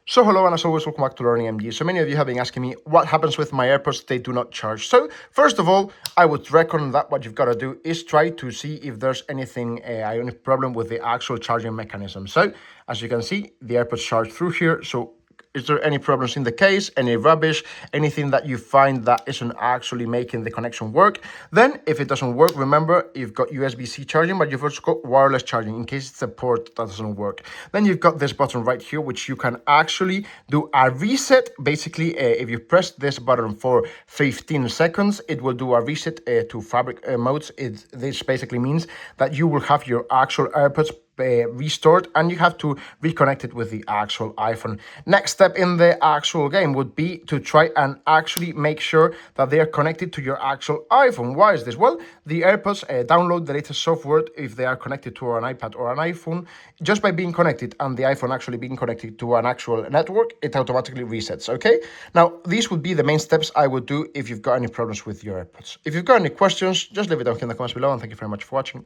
So hello, and as always, welcome back to Learning MD. So many of you have been asking me what happens with my AirPods they do not charge. So first of all, I would recommend that what you've got to do is try to see if there's any problem with the actual charging mechanism. So as you can see, the AirPods charge through here. So is there any problems in the case, any rubbish, anything that you find that isn't actually making the connection work? Then if it doesn't work, remember you've got USB-C charging, but you've also got wireless charging in case it's a port that doesn't work. Then you've got this button right here, which you can actually do a reset. Basically, if you press this button for 15 seconds, it will do a reset to fabric modes. This basically means that you will have your actual AirPods restored, and you have to reconnect it with the actual iPhone. Next step in the actual game would be to try and actually make sure that they are connected to your actual iPhone. Why is this? Well, the AirPods download the latest software if they are connected to an iPad or an iPhone. Just by being connected and the iPhone actually being connected to an actual network, it automatically resets, okay? Now, these would be the main steps I would do if you've got any problems with your AirPods. If you've got any questions, just leave it down in the comments below, and thank you very much for watching.